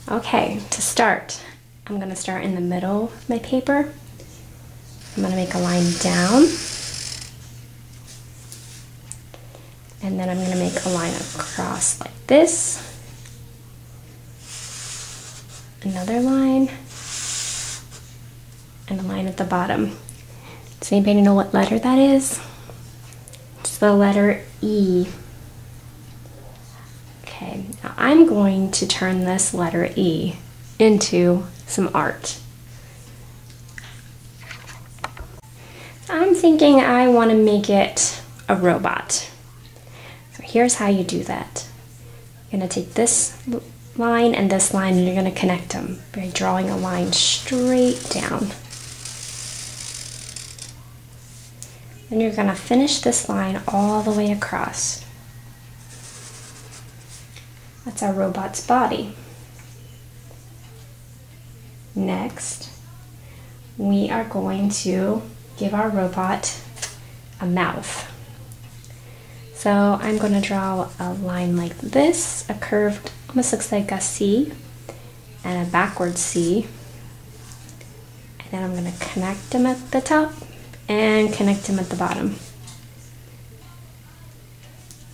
Okay, to start, I'm going to start in the middle of my paper. I'm going to make a line down. And then I'm going to make a line across like this. Another line. And a line at the bottom. Does anybody know what letter that is? It's the letter E. Okay, now I'm going to turn this letter E into some art. I'm thinking I want to make it a robot. So here's how you do that. You're going to take this line and this line and you're going to connect them by drawing a line straight down. Then you're going to finish this line all the way across. That's our robot's body. Next, we are going to give our robot a mouth. So I'm going to draw a line like this, a curved, almost looks like a C, and a backward C. And then I'm going to connect them at the top and connect them at the bottom.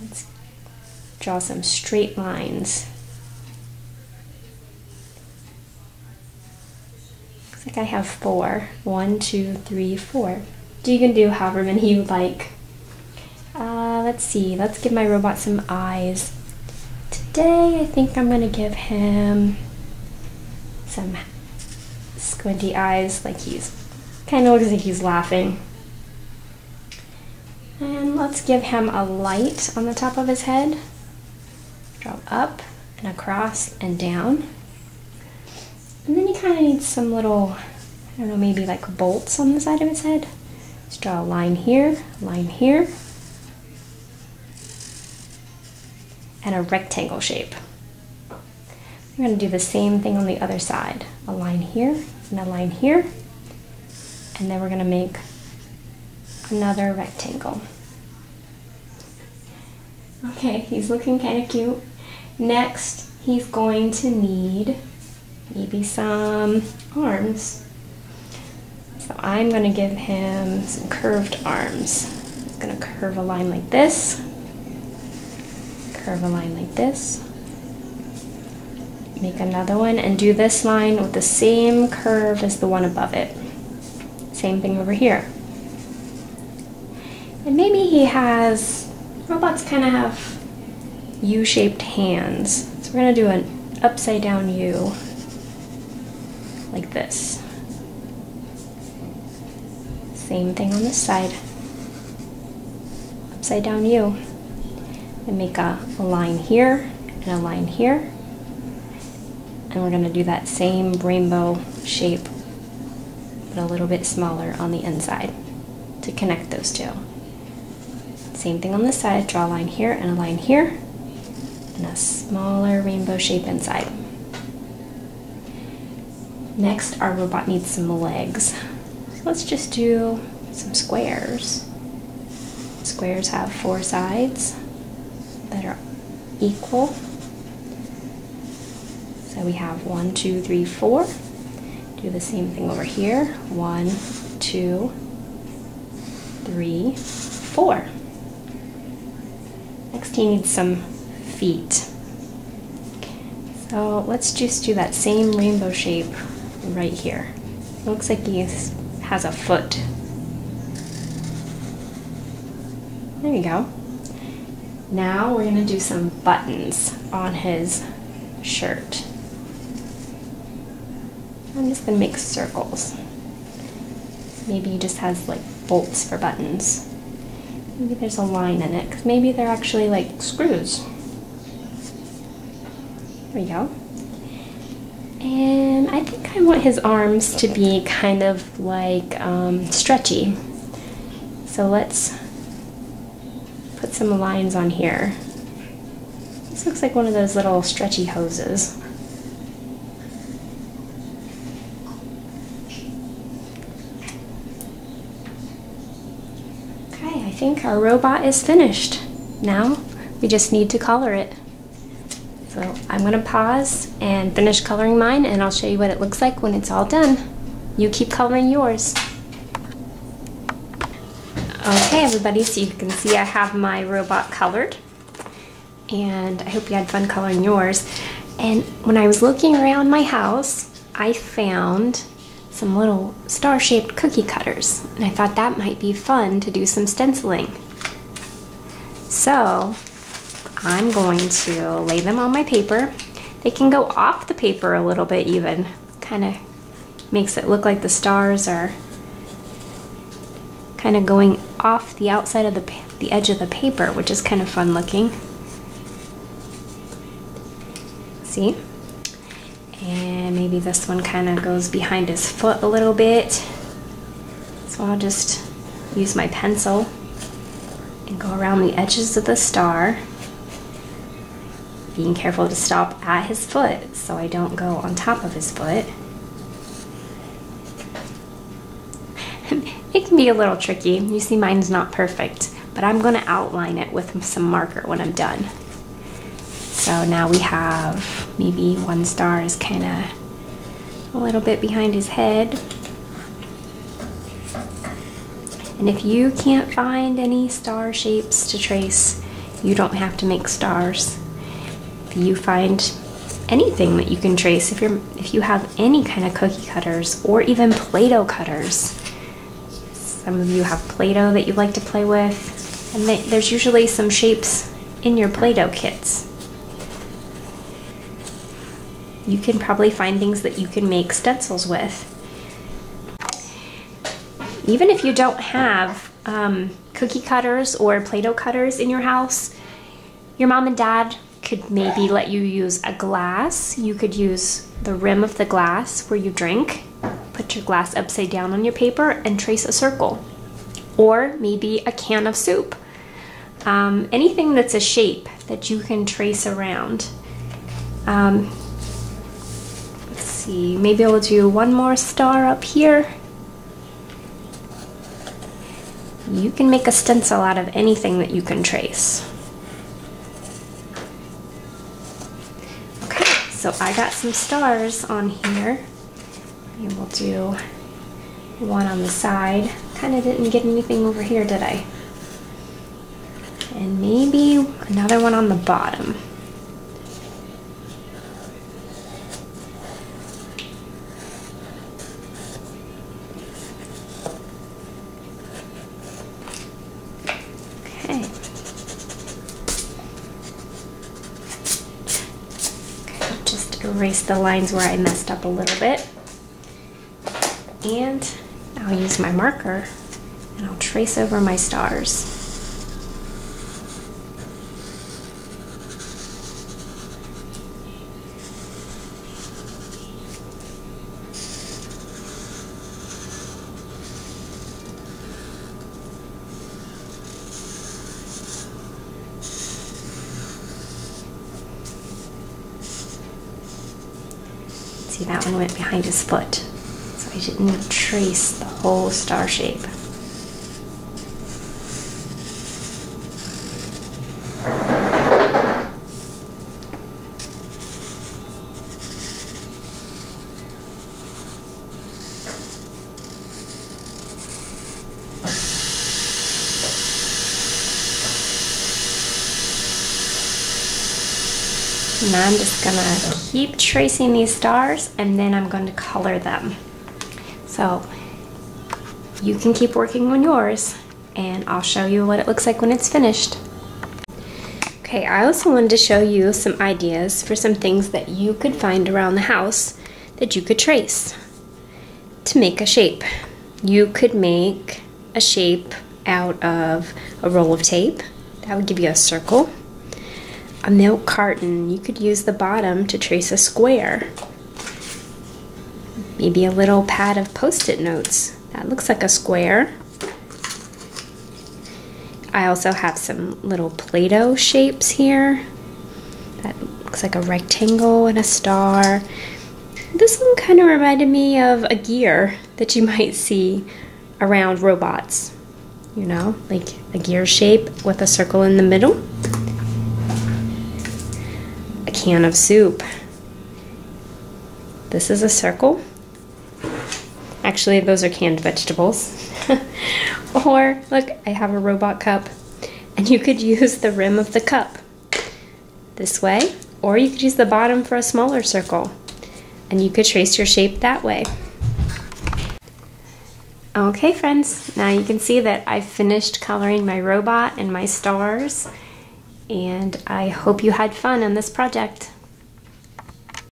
Let's draw some straight lines. Looks like I have 4. 1, 2, 3, 4. You can do however many you like. Let's see, let's give my robot some eyes. Today I think I'm going to give him some squinty eyes, like he's kind of looks like he's laughing. And let's give him a light on the top of his head. Draw up and across and down. And then he kind of needs some little, I don't know, maybe like bolts on the side of his head. Let's draw a line here, and a rectangle shape. We're going to do the same thing on the other side. A line here and a line here. And then we're going to make another rectangle. Okay, he's looking kind of cute. Next, he's going to need maybe some arms. So I'm going to give him some curved arms. I'm going to curve a line like this. Curve a line like this. Make another one and do this line with the same curve as the one above it. Same thing over here. And maybe he has, robots kind of have U-shaped hands. So we're going to do an upside down U like this. Same thing on this side. Upside down U. And make a line here and a line here. And we're going to do that same rainbow shape, but a little bit smaller on the inside to connect those two. Same thing on this side, draw a line here and a line here, and a smaller rainbow shape inside. Next, our robot needs some legs. So let's just do some squares. Squares have 4 sides that are equal. So we have 1, 2, 3, 4. Do the same thing over here. 1, 2, 3, 4. Next he needs some feet. So let's just do that same rainbow shape right here. It looks like he has a foot. There you go. Now we're going to do some buttons on his shirt. I'm just going to make circles. Maybe he just has like bolts for buttons. Maybe there's a line in it, because maybe they're actually like screws. There we go. And I think I want his arms to be kind of like stretchy. So let's put some lines on here. This looks like one of those little stretchy hoses. Okay, I think our robot is finished. Now we just need to color it. So I'm gonna pause and finish coloring mine, and I'll show you what it looks like when it's all done. You keep coloring yours. Okay everybody, so you can see I have my robot colored, and I hope you had fun coloring yours. And when I was looking around my house, I found some little star-shaped cookie cutters, and I thought that might be fun to do some stenciling. So I'm going to lay them on my paper. They can go off the paper a little bit even. Kind of makes it look like the stars are kind of going off the outside of the edge of the paper, which is kind of fun looking. See? And maybe this one kind of goes behind his foot a little bit. So I'll just use my pencil and go around the edges of the star, being careful to stop at his foot so I don't go on top of his foot. It can be a little tricky. You see mine's not perfect, but I'm going to outline it with some marker when I'm done. So now we have maybe one star is kind of a little bit behind his head. And if you can't find any star shapes to trace, you don't have to make stars. If you find anything that you can trace, if you have any kind of cookie cutters or even Play-Doh cutters. Some of you have Play-Doh that you like to play with, and there's usually some shapes in your Play-Doh kits. You can probably find things that you can make stencils with. Even if you don't have cookie cutters or Play-Doh cutters in your house, your mom and dad could maybe let you use a glass. You could use the rim of the glass where you drink. Put your glass upside down on your paper and trace a circle. Or maybe a can of soup. Anything that's a shape that you can trace around. Let's see, maybe I'll do one more star up here. You can make a stencil out of anything that you can trace. Okay, so I got some stars on here. And we'll do one on the side. Kind of didn't get anything over here, did I? And maybe another one on the bottom. Okay. Just erase the lines where I messed up a little bit. And I'll use my marker and I'll trace over my stars. See, that one went behind his foot. I didn't trace the whole star shape. And I'm just gonna keep tracing these stars, and then I'm going to color them. So you can keep working on yours, and I'll show you what it looks like when it's finished. Okay, I also wanted to show you some ideas for some things that you could find around the house that you could trace to make a shape. You could make a shape out of a roll of tape. That would give you a circle. A milk carton, you could use the bottom to trace a square. Maybe a little pad of Post-it notes. That looks like a square. I also have some little Play-Doh shapes here. That looks like a rectangle and a star. This one kind of reminded me of a gear that you might see around robots. You know, like a gear shape with a circle in the middle. A can of soup. This is a circle. Actually, those are canned vegetables. Or, look, I have a robot cup. And you could use the rim of the cup this way, or you could use the bottom for a smaller circle. And you could trace your shape that way. Okay, friends, now you can see that I've finished coloring my robot and my stars. And I hope you had fun on this project.